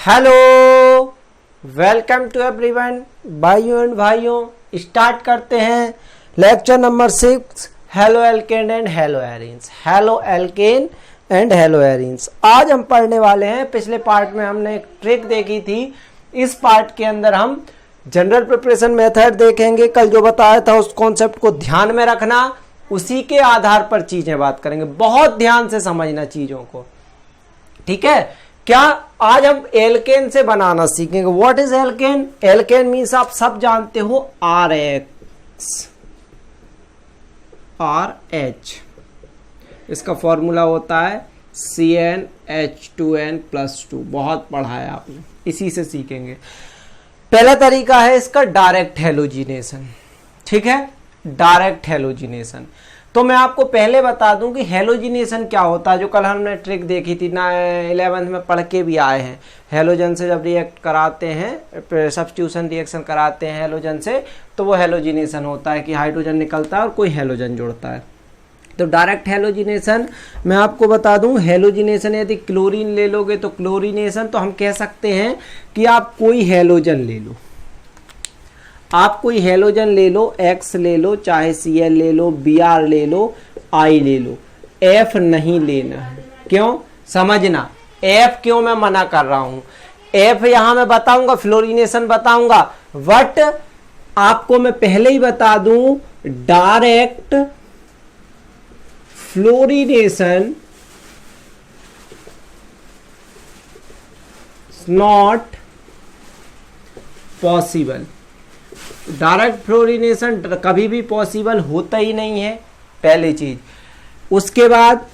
Hello, welcome to everyone. भाइयों and भाइयों, start करते हैं lecture number 6, hello alkene and hello arenes. Hello alkene and hello arenes. आज हम पढ़ने वाले हैं, पिछले पार्ट में हमने एक ट्रिक देखी थी, इस पार्ट के अंदर हम जनरल प्रिपरेशन मेथड देखेंगे। कल जो बताया था उस कॉन्सेप्ट को ध्यान में रखना, उसी के आधार पर चीजें बात करेंगे। बहुत ध्यान से समझना चीजों को, ठीक है। क्या आज हम एल्केन से बनाना सीखेंगे। What is alkene? Alkene means आप सब जानते हो RH। इसका फॉर्मूला होता है CnH2n+2। बहुत पढ़ा है आपने, इसी से सीखेंगे। पहला तरीका है इसका डायरेक्ट हैलोजिनेशन, ठीक है, डायरेक्ट हैलोजिनेशन। तो मैं आपको पहले बता दूं कि हैलोजिनेशन क्या होता है, जो कल हमने ट्रिक देखी थी ना, 11th में पढ़ के भी आए हैं। हैलोजन से जब रिएक्ट कराते हैं, सब्स्टिट्यूशन रिएक्शन कराते हैं हैलोजन से, तो वो हैलोजिनेशन होता है कि हाइड्रोजन निकलता है और कोई हैलोजन जुड़ता है। तो डायरेक्ट हैलोजिनेशन मैं आपको बता दूं, हैलोजिनेशन यदि क्लोरीन ले लोगे तो क्लोरीनेशन, तो हम कह सकते हैं कि आप कोई हैलोजन ले लो, आप कोई हैलोजन ले लो, X ले लो, चाहे Cl ले लो, Br ले लो, I ले लो, F नहीं लेना है। क्यों? समझना, F क्यों मैं मना कर रहा हूं। F यहां मैं बताऊंगा, फ्लोरिनेशन बताऊंगा, बट आपको मैं पहले ही बता दूं, direct fluorination not possible. Direct fluorination कभी भी पॉसिबल होता ही नहीं है, पहली चीज। उसके बाद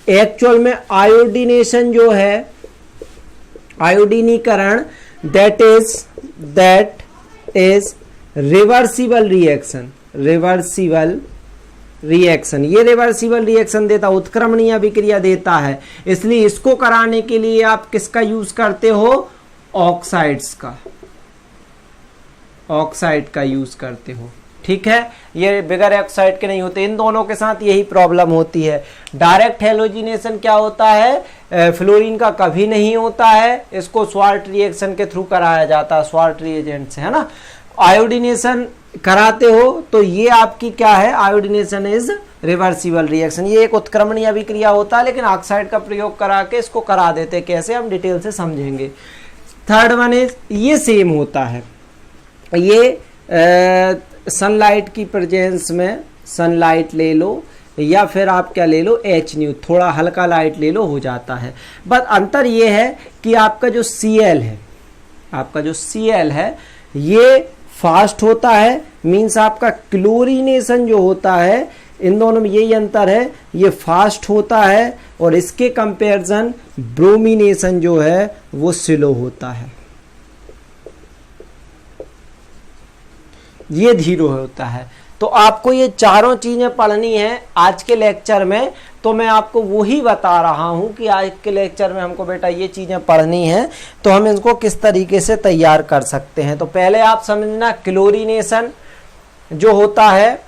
एक्चुअल में आयोडीनेशन जो है, आयोडीनीकरण, that is reversible reaction. Reversible reaction, ये रिवर्सिबल रिएक्शन देता, उत्क्रमणीय अभिक्रिया देता है। इसलिए इसको कराने के लिए आप किसका यूज करते हो? ऑक्साइड्स का, ऑक्साइड का यूज करते हो, ठीक है। ये बिगर ऑक्साइड के नहीं होते, इन दोनों के साथ यही प्रॉब्लम होती है। डायरेक्ट हैलोजिनेशन क्या होता है? फ्लोरीन का कभी नहीं होता है, इसको स्वार्ट रिएक्शन के थ्रू कराया जाता है, स्वार्ट रिएजेंट से, है ना। आयोडीनेशन कराते हो तो ये आपकी क्या है? Iodination is reversible reaction. ये एक उत्क्रमणीय अभिक्रिया होता है, लेकिन ऑक्साइड का प्रयोग करा के इसको करा देते। कैसे, हम डिटेल से समझेंगे। थर्ड वन इज, ये सेम होता है, ये सनलाइट की प्रेजेंस में सनलाइट ले लो, या फिर आप क्या ले लो, HNu, थोड़ा हल्का लाइट ले लो, हो जाता है। बट अंतर ये है कि आपका जो Cl है, आपका जो Cl है, ये फास्ट होता है, मीन्स आपका क्लोरीनेशन जो होता है, इन दोनों में यही अंतर है, ये फास्ट होता है, और इसके कंपैरिजन ब्रोमिनेशन जो है वो स्लो होता है, ये धीरे होता है। तो आपको ये चारों चीजें पढ़नी है आज के लेक्चर में। तो मैं आपको वही बता रहा हूं कि आज के लेक्चर में हमको बेटा ये चीजें पढ़नी है, तो हम इसको किस तरीके से तैयार कर सकते हैं। तो पहले आप समझना, क्लोरीनेशन जो होता है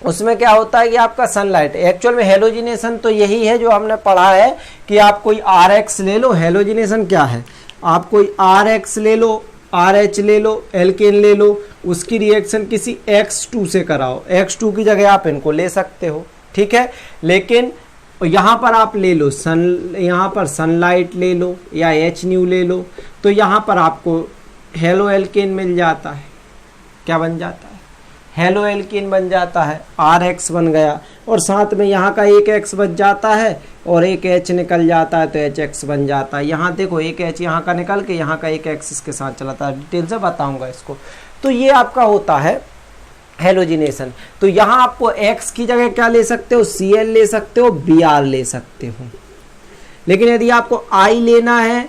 उसमें क्या होता है कि आपका सनलाइट, एक्चुअल में हैलोजिनेशन तो यही है जो हमने पढ़ा है कि आप कोई RH ले लो। हैलोजिनेशन क्या है? आप कोई RH ले लो, RH ले लो, एल्केन ले लो, उसकी रिएक्शन किसी X2 से कराओ। X2 की जगह आप इनको ले सकते हो, ठीक है। लेकिन यहाँ पर आप ले लो यहाँ पर सनलाइट ले लो या HNu ले लो, तो यहाँ पर आपको हेलो एल्केन मिल जाता है। क्या बन जाता है? हेलो एल्केन बन जाता है, RH बन गया, और साथ में यहाँ का एक X बच जाता है और एक H निकल जाता है, तो HX बन जाता है। यहाँ देखो, एक H यहाँ का निकल के यहाँ का एक X इसके साथ चलाता है, डिटेल से बताऊंगा इसको। तो ये आपका होता है हैलोजिनेशन। तो यहाँ आपको X की जगह क्या ले सकते हो? Cl ले सकते हो, Br ले सकते हो। लेकिन यदि आपको I लेना है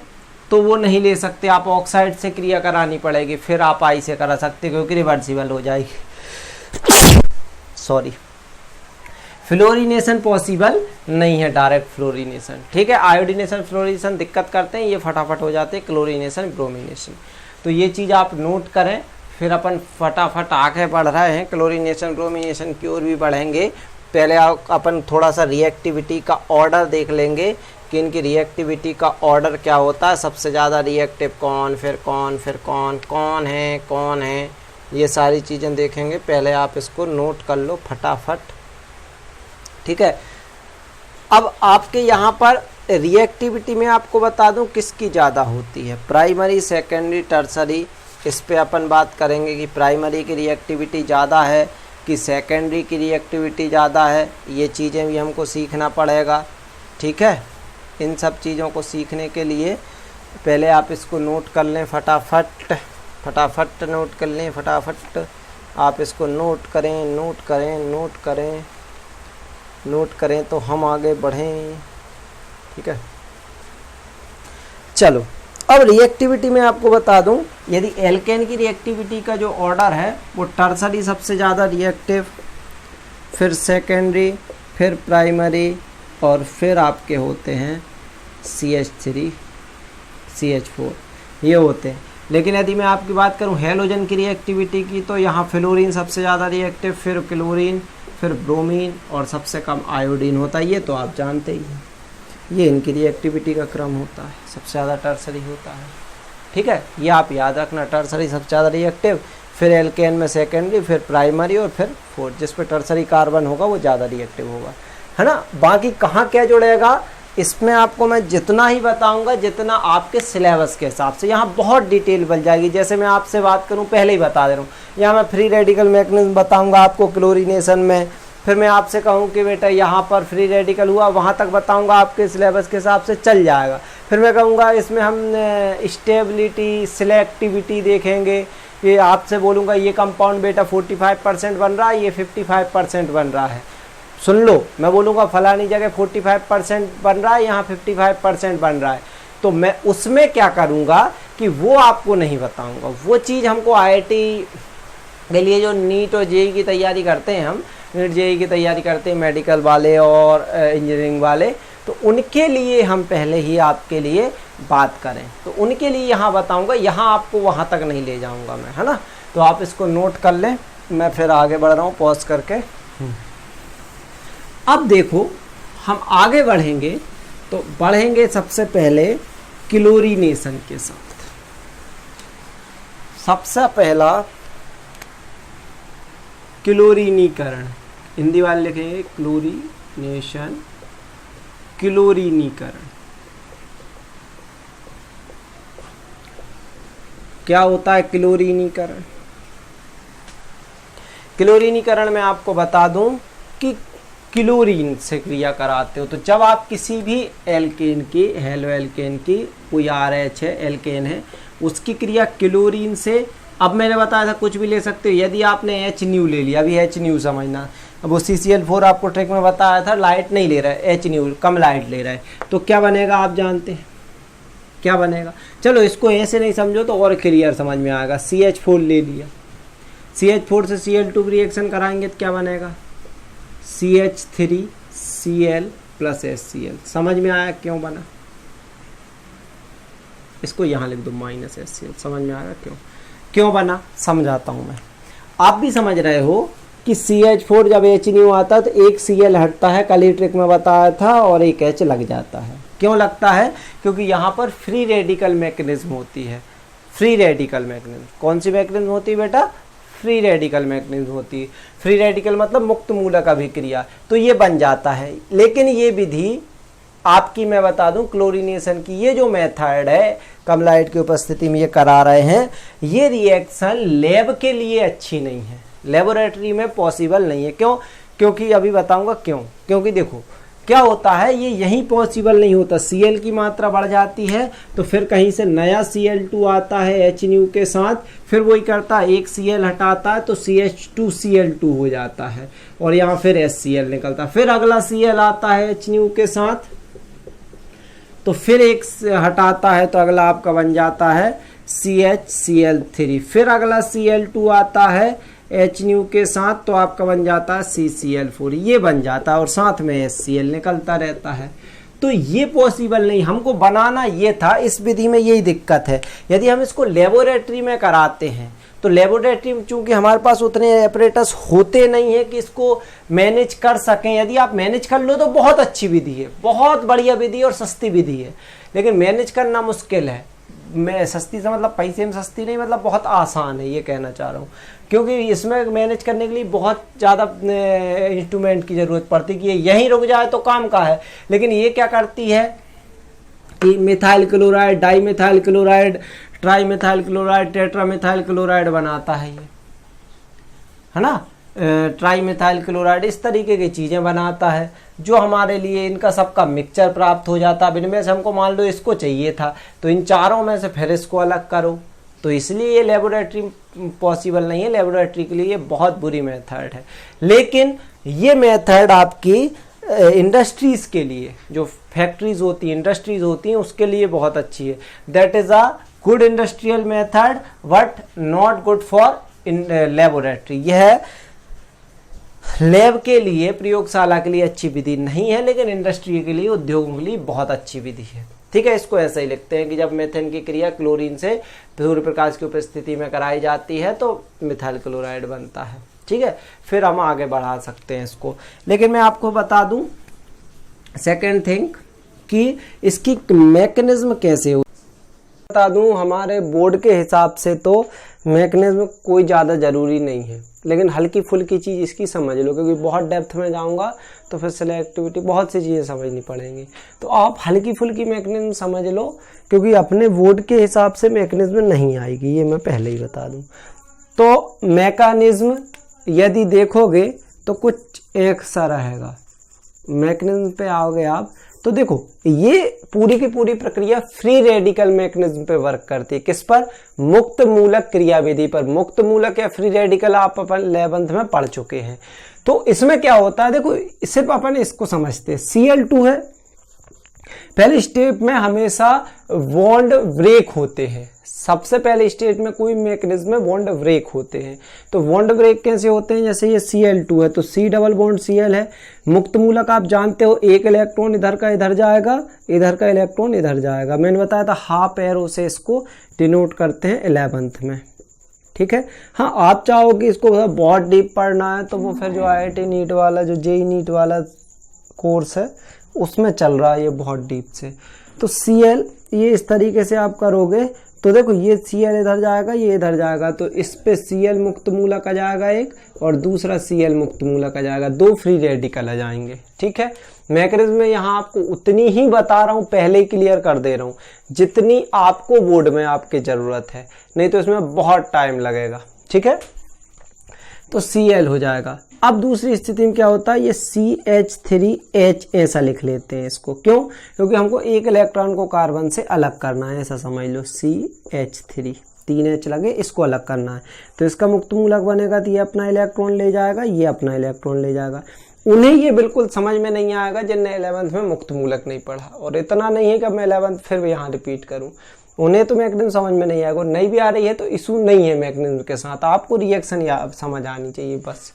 तो वो नहीं ले सकते, आप ऑक्साइड से क्रिया करानी पड़ेगी, फिर आप I से करा सकते, क्योंकि रिवर्सिबल हो जाएगी। सॉरी, फ्लोरिनेशन पॉसिबल नहीं है, डायरेक्ट फ्लोरिनेशन, ठीक है। आयोडीनेशन फ्लोरिनेशन दिक्कत करते हैं, ये फटाफट हो जाते हैं, क्लोरिनेशन ब्रोमिनेशन। तो ये चीज़ आप नोट करें, फिर अपन फटाफट आगे बढ़ रहे हैं, क्लोरिनेशन ब्रोमिनेशन की ओर भी बढ़ेंगे। पहले अपन थोड़ा सा रिएक्टिविटी का ऑर्डर देख लेंगे कि इनकी रिएक्टिविटी का ऑर्डर क्या होता है, सबसे ज़्यादा रिएक्टिव कौन, फिर कौन, फिर कौन, कौन है, ये सारी चीज़ें देखेंगे। पहले आप इसको नोट कर लो फटाफट, ठीक है। अब आपके यहाँ पर रिएक्टिविटी में आपको बता दूं किसकी ज़्यादा होती है, प्राइमरी, सेकेंडरी, टर्सरी। इस पे अपन बात करेंगे कि प्राइमरी की रिएक्टिविटी ज़्यादा है कि सेकेंडरी की रिएक्टिविटी ज़्यादा है। ये चीज़ें भी हमको सीखना पड़ेगा, ठीक है। इन सब चीज़ों को सीखने के लिए पहले आप इसको नोट कर लें फटाफट, फटाफट नोट कर लें, फटाफट आप इसको नोट करें, नोट करें, नोट करें, नोट करें तो हम आगे बढ़ें, ठीक है। चलो, अब रिएक्टिविटी में आपको बता दूं, यदि एल्केन की रिएक्टिविटी का जो ऑर्डर है वो टर्सरी सबसे ज़्यादा रिएक्टिव, फिर सेकेंडरी, फिर प्राइमरी और फिर आपके होते हैं CH3, CH4, ये होते हैं। लेकिन यदि मैं आपकी बात करूं हेलोजन की रिएक्टिविटी की, तो यहाँ फ्लोरीन सबसे ज़्यादा रिएक्टिव, फिर क्लोरीन, फिर ब्रोमीन और सबसे कम आयोडीन होता है। ये तो आप जानते ही हैं, ये इनकी रिएक्टिविटी का क्रम होता है, सबसे ज़्यादा टर्सरी होता है, ठीक है। ये आप याद रखना, टर्सरी सबसे ज़्यादा रिएक्टिव, फिर एल्केन में सेकेंडरी, फिर प्राइमरी और फिर फोर्थ। जिस पे टर्सरी कार्बन होगा वो ज़्यादा रिएक्टिव होगा, है ना। बाकी कहाँ क्या जुड़ेगा इसमें आपको मैं जितना ही बताऊंगा जितना आपके सिलेबस के हिसाब से, यहाँ बहुत डिटेल बन जाएगी। जैसे मैं आपसे बात करूँ, पहले ही बता दे रहा हूँ, यहाँ मैं फ्री रेडिकल मैकेनिज्म बताऊंगा आपको क्लोरीनेशन में, फिर मैं आपसे कहूँ कि बेटा यहाँ पर फ्री रेडिकल हुआ, वहाँ तक बताऊंगा, आपके सिलेबस के हिसाब से चल जाएगा। फिर मैं कहूँगा इसमें हम स्टेबिलिटी, सिलेक्टिविटी देखेंगे, ये आपसे बोलूँगा ये कंपाउंड बेटा 45% बन रहा है, ये 55% बन रहा है, सुन लो। मैं बोलूँगा फलानी जगह 45% बन रहा है, यहाँ 55% बन रहा है, तो मैं उसमें क्या करूँगा कि वो आपको नहीं बताऊँगा। वो चीज़ हमको IIT के लिए जो नीट और जेई की तैयारी करते हैं, हम नीट जेई की तैयारी करते हैं मेडिकल वाले और इंजीनियरिंग वाले, तो उनके लिए हम पहले ही आपके लिए बात करें, तो उनके लिए यहाँ बताऊँगा, यहाँ आपको वहाँ तक नहीं ले जाऊँगा मैं, है ना। तो आप इसको नोट कर लें, मैं फिर आगे बढ़ रहा हूँ पॉज करके। अब देखो हम आगे बढ़ेंगे, तो बढ़ेंगे सबसे पहले क्लोरीनेशन के साथ। सबसे पहला क्लोरीनीकरण, हिंदी वाले लिखेंगे क्लोरीनेशन, क्लोरीनीकरण। क्या होता है क्लोरीनीकरण? क्लोरीनीकरण में आपको बता दूं कि क्लोरीन से क्रिया कराते हो। तो जब आप किसी भी एल्केन की, हेलो एल्केन की, कोई RH है, एल्केन है, उसकी क्रिया क्लोरीन से, अब मैंने बताया था कुछ भी ले सकते हो। यदि आपने HNU ले लिया, अभी HNU समझना, अब वो CCl4 आपको ट्रिक में बताया था, लाइट नहीं ले रहा है, HNU कम लाइट ले रहा है, तो क्या बनेगा आप जानते हैं क्या बनेगा? चलो इसको ऐसे नहीं समझो तो और क्लियर समझ में आएगा। CH4 ले लिया, CH4 से Cl2 रिएक्शन कराएंगे तो क्या बनेगा? CH3Cl plus HCl। समझ में आया क्यों बना? इसको यहाँ लिख दो -HCl। समझ में आया क्यों बना? समझाता हूँ मैं, आप भी समझ रहे हो कि CH4 जब HNU आता है तो एक Cl हटता है, कल ही ट्रिक में बताया था, और एक H लग जाता है। क्यों लगता है? क्योंकि यहाँ पर फ्री रेडिकल मैकेनिज्म होती है। फ्री रेडिकल मैकेनिज्म कौन सी मैकेनिज्म होती है बेटा? फ्री रेडिकल मैकेनिज्म होती है। फ्री रेडिकल मतलब मुक्त मूलक अभिक्रिया, तो ये बन जाता है। लेकिन ये विधि आपकी मैं बता दूं, क्लोरीनेशन की ये जो मेथड है, कम लाइट की उपस्थिति में ये करा रहे हैं, ये रिएक्शन लैब के लिए अच्छी नहीं है, लेबोरेटरी में पॉसिबल नहीं है। क्यों? क्योंकि अभी बताऊंगा क्यों। क्योंकि देखो क्या होता है, ये यहीं पॉसिबल नहीं होता। Cl की मात्रा बढ़ जाती है तो फिर कहीं से नया Cl2 आता है HNU के साथ, फिर वही करता है, एक Cl हटाता है तो CH2Cl2 हो जाता है, और यहाँ फिर HCl निकलता है। फिर अगला Cl आता है HNU के साथ, तो फिर एक हटाता है तो अगला आपका बन जाता है CHCl3। फिर अगला Cl2 आता है HNU के साथ तो आपका बन जाता है CCl4, ये बन जाता है, और साथ में HCl निकलता रहता है। तो ये पॉसिबल नहीं, हमको बनाना ये था। इस विधि में यही दिक्कत है। यदि हम इसको लेबोरेटरी में कराते हैं तो लेबोरेटरी में चूंकि हमारे पास उतने एपरेटस होते नहीं है कि इसको मैनेज कर सकें। यदि आप मैनेज कर लो तो बहुत अच्छी विधि है, बहुत बढ़िया विधि और सस्ती विधि है, लेकिन मैनेज करना मुश्किल है। मैं सस्ती से मतलब पैसे में सस्ती नहीं, मतलब बहुत आसान है, ये कहना चाह रहा हूँ। क्योंकि इसमें मैनेज करने के लिए बहुत ज़्यादा इंस्ट्रूमेंट की ज़रूरत पड़ती है कि यहीं रुक जाए तो काम का है। लेकिन ये क्या करती है कि methyl chloride, dimethyl chloride, trimethyl chloride, टेट्रामिथाइल chloride बनाता है ये, है ना। ट्राईमिथाइल क्लोराइड इस तरीके की चीज़ें बनाता है जो हमारे लिए इनका सबका मिक्सचर प्राप्त हो जाता है। इनमें से हमको मान लो इसको चाहिए था तो इन चारों में से फिर इसको अलग करो, तो इसलिए ये लेबोरेटरी पॉसिबल नहीं है। लेबोरेटरी के लिए ये बहुत बुरी मेथड है। लेकिन ये मेथड आपकी इंडस्ट्रीज़ के लिए, जो फैक्ट्रीज होती हैं, इंडस्ट्रीज होती हैं, उसके लिए बहुत अच्छी है। That is a good industrial method but not good for in laboratory. यह लैब के लिए, प्रयोगशाला के लिए अच्छी विधि नहीं है, लेकिन इंडस्ट्री के लिए, उद्योगों के लिए बहुत अच्छी विधि है। ठीक है, इसको ऐसे ही लिखते हैं कि जब मीथेन की क्रिया क्लोरीन से सूर्य प्रकाश की उपस्थिति में कराई जाती है तो मिथाइल क्लोराइड बनता है। ठीक है, फिर हम आगे बढ़ा सकते हैं इसको। लेकिन मैं आपको बता दूं सेकेंड थिंग कि इसकी मैकेनिज्म कैसे हो, बता दूं हमारे बोर्ड के हिसाब से तो मैकेनिज्म कोई ज़्यादा ज़रूरी नहीं है, लेकिन हल्की फुल्की चीज़ इसकी समझ लो, क्योंकि बहुत डेप्थ में जाऊंगा तो फिर सेलेक्टिविटी बहुत सी चीज़ें समझनी पड़ेंगी। तो आप हल्की फुल्की मैकेनिज्म समझ लो, क्योंकि अपने बोर्ड के हिसाब से मैकेनिज्म नहीं आएगी, ये मैं पहले ही बता दूं। तो मैकेनिज्म यदि देखोगे तो कुछ एक सा रहेगा। मैकेनिज्म पे आओगे आप तो देखो ये पूरी की पूरी प्रक्रिया फ्री रेडिकल मैकेनिज्म पे वर्क करती है। किस पर? मुक्त मूलक क्रियाविधि पर। मुक्त मूलक या फ्री रेडिकल आप अपन 11th में पढ़ चुके हैं। तो इसमें क्या होता है, देखो सिर्फ अपन इसको समझते हैं। Cl2 है, पहले स्टेप में हमेशा बॉन्ड ब्रेक होते हैं। सबसे पहले स्टेज में कोई मैकेनिज्म में बॉन्ड ब्रेक होते हैं। तो बॉन्ड ब्रेक कैसे होते हैं? जैसे ये Cl2 है तो C डबल बॉन्ड Cl है। मुक्त मूलक आप जानते हो, एक इलेक्ट्रॉन इधर का इधर जाएगा, इधर का इलेक्ट्रॉन इधर जाएगा। मैंने बताया था हाफ एरो से इसको डिनोट करते हैं 11th में। ठीक है, हाँ आप चाहोगे इसको बहुत डीप पढ़ना है तो वो फिर जो IIT नीट वाला, जो JEE नीट वाला कोर्स है उसमें चल रहा है ये बहुत डीप से। तो Cl ये इस तरीके से आप करोगे तो देखो ये Cl इधर जाएगा, ये इधर जाएगा, तो इस पे Cl मुक्त मूलक आ जाएगा एक और दूसरा Cl मुक्त मूलक आ जाएगा, दो फ्री रेडिकल आ जाएंगे। ठीक है, मैकेनिज्म में यहाँ आपको उतनी ही बता रहा हूँ, पहले ही क्लियर कर दे रहा हूँ जितनी आपको बोर्ड में आपकी ज़रूरत है, नहीं तो इसमें बहुत टाइम लगेगा। ठीक है, तो Cl हो जाएगा। अब दूसरी स्थिति में क्या होता है, ये CH3H ऐसा लिख लेते हैं इसको। क्यों? क्योंकि हमको एक इलेक्ट्रॉन को कार्बन से अलग करना है, ऐसा समझ लो। CH3 3H लगे, इसको अलग करना है तो इसका मुक्त मूलक बनेगा तो ये अपना इलेक्ट्रॉन ले जाएगा, ये अपना इलेक्ट्रॉन ले जाएगा। उन्हें ये बिल्कुल समझ में नहीं आएगा जिनने 11th में मुक्त मूलक नहीं पढ़ा, और इतना नहीं है कि मैं 11th फिर यहाँ रिपीट करूँ। उन्हें तो मैकेनिज्म समझ में नहीं आएगा, नहीं भी आ रही है तो इशू नहीं है मैकेनिज्म के साथ, आपको रिएक्शन या समझ आनी चाहिए बस।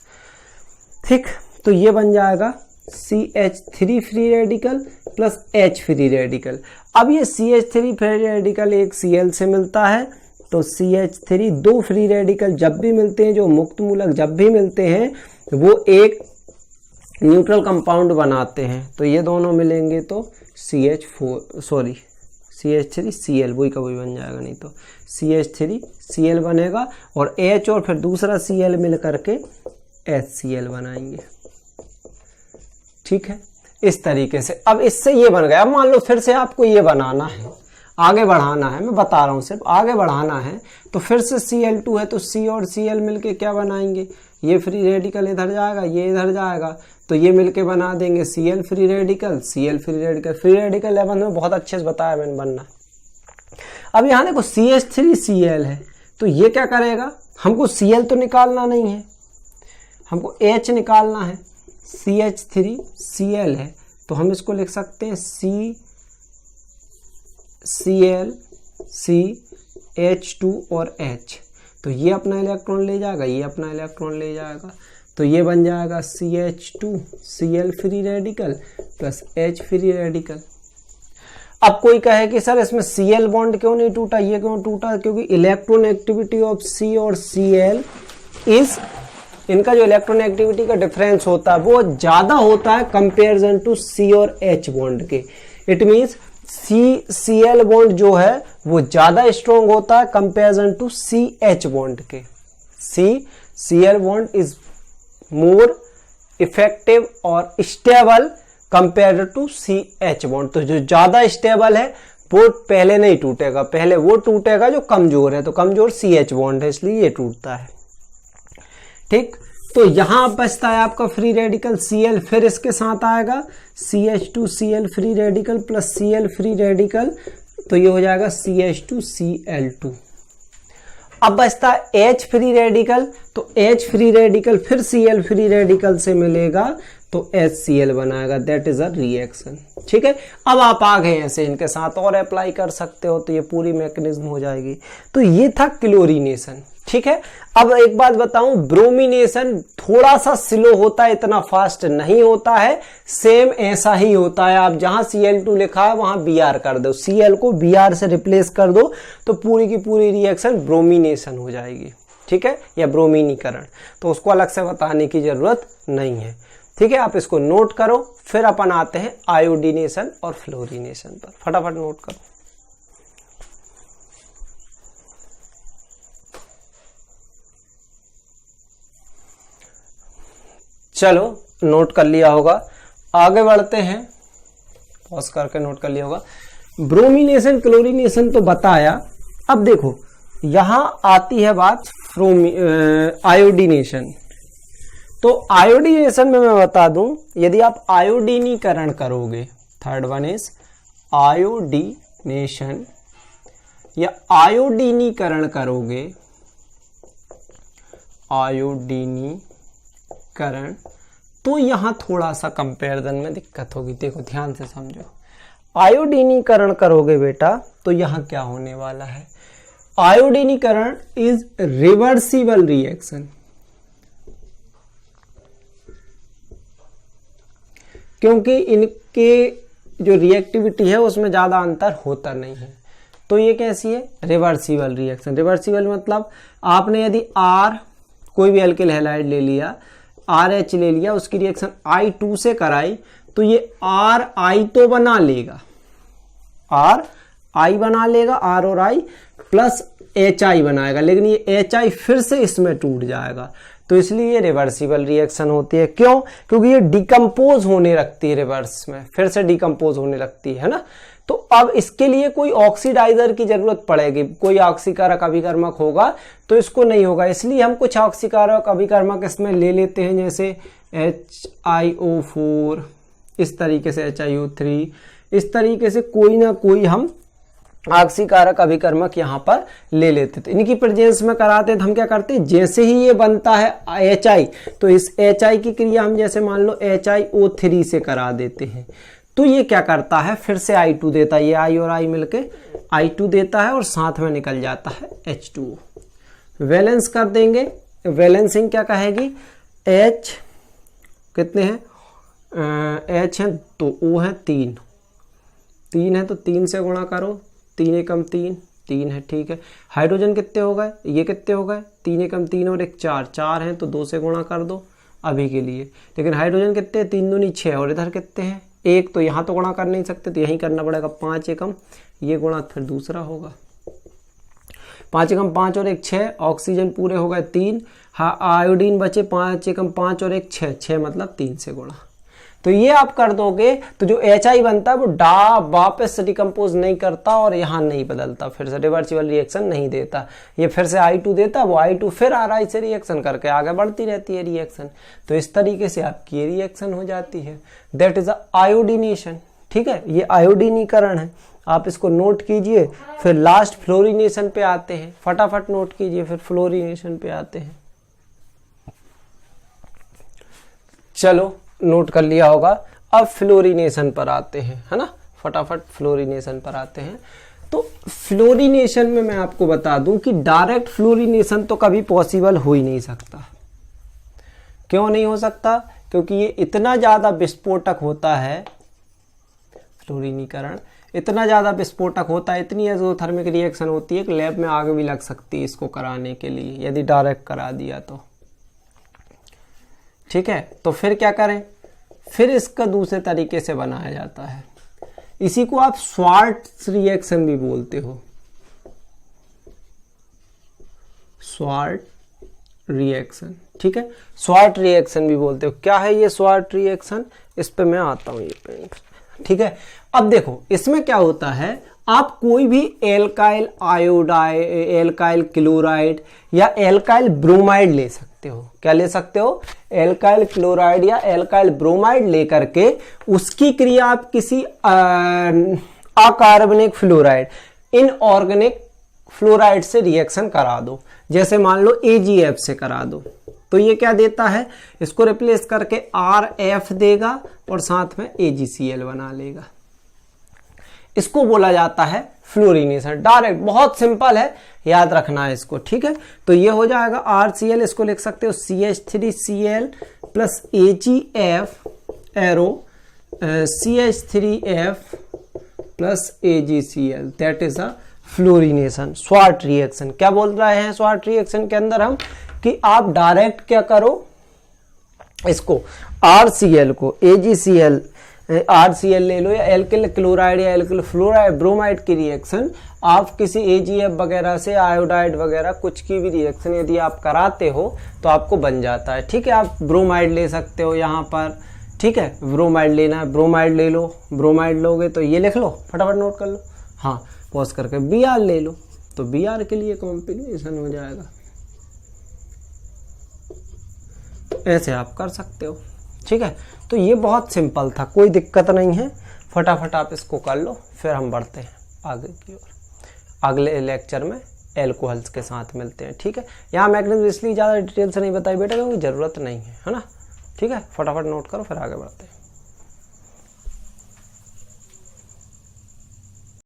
ठीक, तो ये बन जाएगा CH3 free radical plus H free radical. अब ये CH3 फ्री रेडिकल एक Cl से मिलता है तो CH3 दो फ्री रेडिकल जब भी मिलते हैं, जो मुक्त मूलक जब भी मिलते हैं वो एक न्यूट्रल कंपाउंड बनाते हैं। तो ये दोनों मिलेंगे तो CH3Cl वही का वही बन जाएगा, नहीं तो CH3Cl बनेगा और H और फिर दूसरा Cl मिल करके HCl बनाएंगे। ठीक है, इस तरीके से। अब इससे ये बन गया। अब मान लो फिर से आपको ये बनाना है, आगे बढ़ाना है, मैं बता रहा हूँ सिर्फ आगे बढ़ाना है, तो फिर से Cl2 है तो C और Cl मिलके क्या बनाएंगे, ये फ्री रेडिकल इधर जाएगा, ये इधर जाएगा, तो ये मिलके बना देंगे Cl free radical, Cl free radical. Free radical 11 में बहुत अच्छे से बताया मैंने बनना। अब यहाँ देखो CH3Cl है तो ये क्या करेगा, हमको Cl तो निकालना नहीं है, हमको H निकालना है। CH3Cl है तो हम इसको लिख सकते हैं CCl CH2 और H। तो ये अपना इलेक्ट्रॉन ले जाएगा, ये अपना इलेक्ट्रॉन ले जाएगा, तो ये बन जाएगा CH2Cl free radical plus H free radical. अब कोई कहे कि सर इसमें Cl बॉन्ड क्यों नहीं टूटा, ये क्यों टूटा, क्योंकि इलेक्ट्रॉन एक्टिविटी ऑफ C और Cl इज, इनका जो इलेक्ट्रॉन एक्टिविटी का डिफरेंस होता है वो ज्यादा होता है कंपेरिजन टू C और H बॉन्ड के। इट मींस Cl बॉन्ड जो है वो ज्यादा स्ट्रॉन्ग होता है कंपेरिजन टू CH बॉन्ड के। Cl bond is more effective और stable compare to CH bond. तो जो ज्यादा स्टेबल है वो पहले नहीं टूटेगा, पहले वो टूटेगा जो कमजोर है, तो कमजोर CH बॉन्ड है इसलिए ये टूटता है। ठीक, तो यहां बचता है आपका फ्री रेडिकल Cl, फिर इसके साथ आएगा CH2Cl free radical plus Cl free radical, तो ये हो जाएगा CH2Cl2। अब बचता है H फ्री रेडिकल, तो H फ्री रेडिकल फिर Cl फ्री रेडिकल से मिलेगा तो HCl बनाएगा, दैट इज अ रिएक्शन। ठीक है, अब आप आ गए ऐसे इनके साथ और अप्लाई कर सकते हो तो ये पूरी मैकेनिज्म हो जाएगी। तो ये था क्लोरीनेशन। ठीक है, अब एक बात बताऊं, ब्रोमिनेशन थोड़ा सा स्लो होता है, इतना फास्ट नहीं होता है, सेम ऐसा ही होता है। आप जहां Cl2 लिखा है वहां Br कर दो, Cl को Br से रिप्लेस कर दो तो पूरी की पूरी रिएक्शन ब्रोमिनेशन हो जाएगी। ठीक है, या ब्रोमीनीकरण, तो उसको अलग से बताने की जरूरत नहीं है। ठीक है, आप इसको नोट करो, फिर अपन आते हैं आयोडीनेशन और फ्लोरीनेशन पर। फटाफट नोट करो। चलो, नोट कर लिया होगा, आगे बढ़ते हैं। पॉज करके नोट कर लिया होगा। ब्रोमिनेशन क्लोरीनेशन तो बताया। अब देखो यहां आती है बात आयोडीनेशन। तो आयोडीनेशन में मैं बता दूं, यदि आप आयोडीनीकरण करोगे, थर्ड वन इज आयोडीनेशन, या आयोडीनीकरण करोगे, आयोडीनीकरण, तो यहां थोड़ा सा कंपैरिजन में दिक्कत होगी। देखो ध्यान से समझो, आयोडीनीकरण करोगे बेटा तो यहां क्या होने वाला है, आयोडीनीकरण इज रिवर्सिबल रिएक्शन, क्योंकि इनके जो रिएक्टिविटी है उसमें ज्यादा अंतर होता नहीं है। तो ये कैसी है, रिवर्सिबल रिएक्शन। रिवर्सिबल मतलब आपने यदि R कोई भी अल्किल हैलाइड ले लिया, RH ले लिया, उसकी रिएक्शन I2 से कराई तो ये RI तो बना लेगा, RI बना लेगा, R और I प्लस HI बनाएगा, लेकिन ये HI फिर से इसमें टूट जाएगा। तो इसलिए ये रिवर्सिबल रिएक्शन होती है। क्यों? क्योंकि ये डिकम्पोज होने लगती है, रिवर्स में फिर से डिकम्पोज होने लगती है ना। तो अब इसके लिए कोई ऑक्सीडाइजर की जरूरत पड़ेगी, कोई ऑक्सीकारक अभिकर्मक होगा, तो इसको नहीं होगा। इसलिए हम कुछ ऑक्सीकारक अभिकर्मक इसमें ले लेते हैं, जैसे HiO4, इस तरीके से HiO3, इस तरीके से कोई ना कोई हम ऑक्सीकारक अभिकर्मक यहाँ पर ले लेते थे। इनकी प्रेजेंस में कराते तो हम क्या करते हैं, जैसे ही ये बनता है HI, तो इस HI की क्रिया हम जैसे मान लो HiO3 से करा देते हैं, तो ये क्या करता है, फिर से I2 देता है, ये I और I मिलके I2 देता है और साथ में निकल जाता है H2O। वैलेंस कर देंगे, वैलेंसिंग क्या कहेगी, H कितने हैं, H है तो O है 3 है, तो 3 से गुणा करो, 3 एकम 3 है, ठीक है। हाइड्रोजन कितने हो गए, ये कितने हो गए, 3 एकम 3 और 1 4 हैं, तो 2 से गुणा कर दो अभी के लिए। लेकिन हाइड्रोजन कितने, 3 दूनी 6, और इधर कितने हैं 1, तो यहाँ तो गुणा कर नहीं सकते, तो यहीं करना पड़ेगा, 5 एकम ये गुणा फिर दूसरा होगा, 5 एकम 5 और 1 6, ऑक्सीजन पूरे हो गए 3, हाँ आयोडीन बचे 5 एकम 5 और 1 6 मतलब 3 से गुणा। तो ये आप कर दोगे तो जो HI बनता है वो वापस से डिकम्पोज नहीं करता और यहाँ नहीं बदलता, फिर से रिवर्सिबल रिएक्शन नहीं देता, ये फिर से I2 देता, वो I2 फिर RI से रिएक्शन करके आगे बढ़ती रहती है रिएक्शन। तो इस तरीके से आपकी ये रिएक्शन हो जाती है, दैट इज आयोडीनेशन। ठीक है, ये आयोडीनीकरण है, आप इसको नोट कीजिए। फिर लास्ट फ्लोरीनेशन पे आते हैं, फटाफट नोट कीजिए, फिर फ्लोरीनेशन पे आते हैं। चलो नोट कर लिया होगा। अब फ्लोरीनेशन पर आते हैं, है ना, फटाफट फ्लोरीनेशन पर आते हैं। तो फ्लोरीनेशन में मैं आपको बता दूं कि डायरेक्ट फ्लोरीनेशन तो कभी पॉसिबल हो ही नहीं सकता। क्यों नहीं हो सकता, क्योंकि ये इतना ज्यादा विस्फोटक होता है, फ्लोरीनीकरण इतना ज़्यादा विस्फोटक होता है, इतनी एक्सोथर्मिक रिएक्शन होती है कि लैब में आग भी लग सकती है इसको कराने के लिए, यदि डायरेक्ट करा दिया तो। ठीक है, तो फिर क्या करें, फिर इसका दूसरे तरीके से बनाया जाता है। इसी को आप स्वार्ट्ज रिएक्शन भी बोलते हो, स्वार्ट रिएक्शन। ठीक है, स्वार्ट रिएक्शन भी बोलते हो। क्या है ये स्वार्ट रिएक्शन, इस पे मैं आता हूं ये पेंट। ठीक है, अब देखो इसमें क्या होता है, आप कोई भी एल्काइल आयोडाइड, एल्काइल क्लोराइड या एल्काइल ब्रोमाइड ले सकते हो। क्या ले सकते हो, एल्काइल क्लोराइड या एल्काइल ब्रोमाइड लेकर के उसकी क्रिया आप किसी अकार्बनिक फ्लोराइड, इनऑर्गेनिक फ्लोराइड से रिएक्शन करा दो। जैसे मान लो AgF से करा दो, तो ये क्या देता है, इसको रिप्लेस करके RF देगा और साथ में AgCl बना लेगा। इसको बोला जाता है फ्लोरीनेशन। डायरेक्ट, बहुत सिंपल है, याद रखना है इसको। ठीक है, तो ये हो जाएगा RCl, इसको लिख सकते हो CH3Cl plus AgF arrow CH3F plus AgCl, that is a fluorination, sword reaction. क्या बोल रहे हैं स्वार्ट रिएक्शन के अंदर हम, कि आप डायरेक्ट क्या करो, इसको RCl को AgCl, RCl ले लो या एल्किल क्लोराइड या एल्किल फ्लोराइड ब्रोमाइड की रिएक्शन, आप किसी AgF वगैरह से, आयोडाइड वगैरह कुछ की भी रिएक्शन यदि आप कराते हो तो आपको बन जाता है। ठीक है, आप ब्रोमाइड ले सकते हो यहाँ पर। ठीक है, ब्रोमाइड लेना है, ब्रोमाइड ले लो, ब्रोमाइड लोगे तो ये लिख लो, फटाफट नोट कर लो, हाँ पॉज करके Br ले लो, तो Br के लिए कॉम्बिनेशन हो जाएगा। तो ऐसे आप कर सकते हो। ठीक है, तो ये बहुत सिंपल था, कोई दिक्कत नहीं है, फटाफट आप इसको कर लो, फिर हम बढ़ते हैं आगे की ओर। अगले लेक्चर में एल्कोहल्स के साथ मिलते हैं। ठीक है, यहाँ मैग्नीशियम इसलिए ज़्यादा डिटेल से नहीं बताई बेटा क्योंकि ज़रूरत नहीं है, है ना। ठीक है, फटाफट नोट करो फिर आगे बढ़ते हैं।